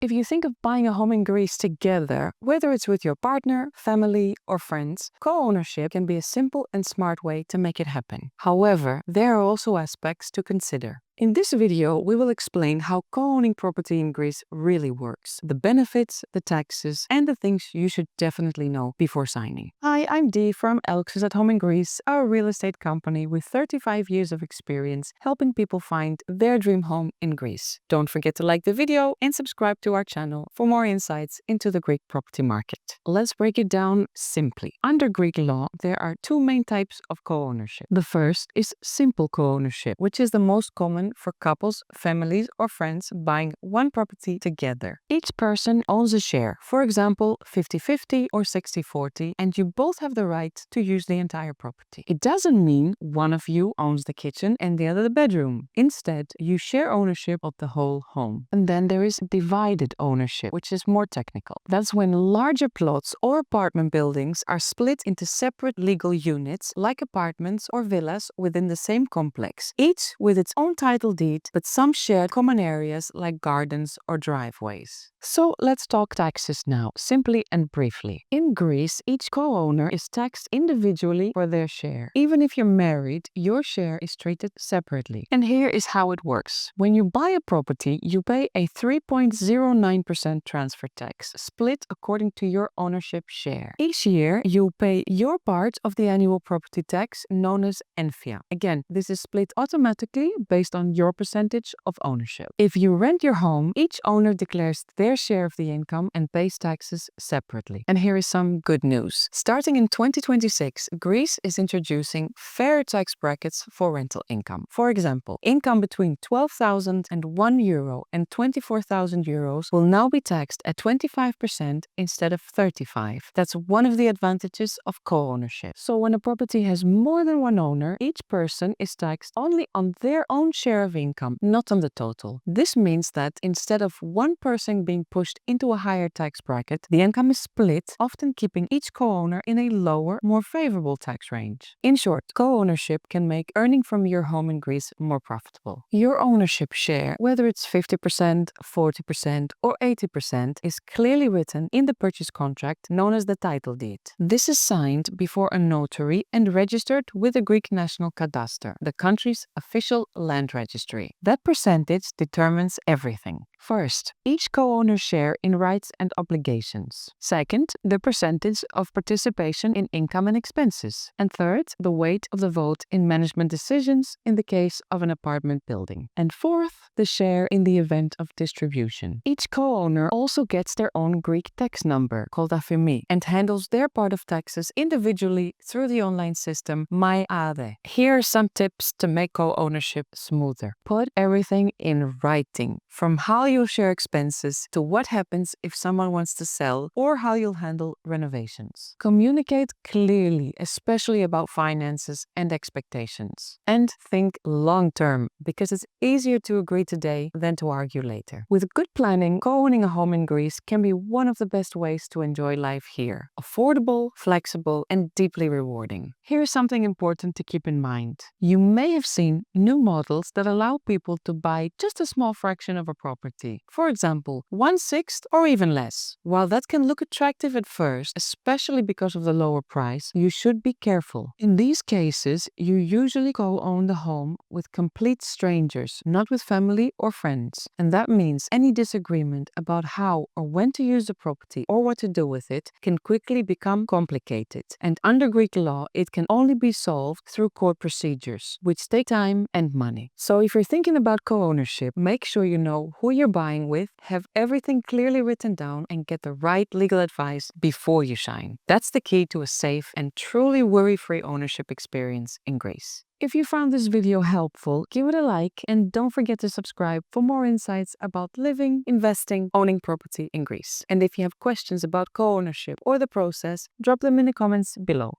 If you think of buying a home in Greece together, whether it's with your partner, family, or friends, co-ownership can be a simple and smart way to make it happen. However, there are also aspects to consider. In this video, we will explain how co-owning property in Greece really works, the benefits, the taxes, and the things you should definitely know before signing. Hi, I'm Dee from Elxus at Home in Greece, our real estate company with 35 years of experience helping people find their dream home in Greece. Don't forget to like the video and subscribe to our channel for more insights into the Greek property market. Let's break it down simply. Under Greek law, there are two main types of co-ownership. The first is simple co-ownership, which is the most common for couples, families, or friends buying one property together. Each person owns a share, for example, 50-50 or 60-40, and you both have the right to use the entire property. It doesn't mean one of you owns the kitchen and the other the bedroom. Instead, you share ownership of the whole home. And then there is divided ownership, which is more technical. That's when larger plots or apartment buildings are split into separate legal units, like apartments or villas within the same complex, each with its own title deed, but some shared common areas like gardens or driveways. So let's talk taxes now, simply and briefly. In Greece, each co-owner is taxed individually for their share. Even if you're married, your share is treated separately. And here is how it works. When you buy a property, you pay a 3.09% transfer tax, split according to your ownership share. Each year, you pay your part of the annual property tax known as ENFIA. Again, this is split automatically based on your percentage of ownership. If you rent your home, each owner declares their share of the income and pays taxes separately. And here is some good news. Starting in 2026, Greece is introducing fair tax brackets for rental income. For example, income between 12,001 euro and 24,000 euros will now be taxed at 25% instead of 35%. That's one of the advantages of co-ownership. So when a property has more than one owner, each person is taxed only on their own share of income, not on the total. This means that instead of one person being pushed into a higher tax bracket, the income is split, often keeping each co-owner in a lower, more favorable tax range. In short, co-ownership can make earning from your home in Greece more profitable. Your ownership share, whether it's 50%, 40%, or 80%, is clearly written in the purchase contract known as the title deed. This is signed before a notary and registered with the Greek National Cadastre, the country's official land registry. That percentage determines everything. First, each co-owner's share in rights and obligations. Second, the percentage of participation in income and expenses. And third, the weight of the vote in management decisions in the case of an apartment building. And fourth, the share in the event of distribution. Each co-owner also gets their own Greek tax number, called afimi, and handles their part of taxes individually through the online system MyAde. Here are some tips to make co-ownership smoother. Put everything in writing, from how you'll share expenses to what happens if someone wants to sell or how you'll handle renovations. Communicate clearly, especially about finances and expectations. And think long-term, because it's easier to agree today than to argue later. With good planning, co-owning a home in Greece can be one of the best ways to enjoy life here. Affordable, flexible, and deeply rewarding. Here's something important to keep in mind. You may have seen new models that allow people to buy just a small fraction of a property. For example, 1/6 or even less. While that can look attractive at first, especially because of the lower price, you should be careful. In these cases, you usually co-own the home with complete strangers, not with family or friends. And that means any disagreement about how or when to use the property or what to do with it can quickly become complicated. And under Greek law, it can only be solved through court procedures, which take time and money. So if you're thinking about co-ownership, make sure you know who you're buying with, have everything clearly written down, and get the right legal advice before you sign. That's the key to a safe and truly worry-free ownership experience in Greece. If you found this video helpful, give it a like and don't forget to subscribe for more insights about living, investing, owning property in Greece. And if you have questions about co-ownership or the process, drop them in the comments below.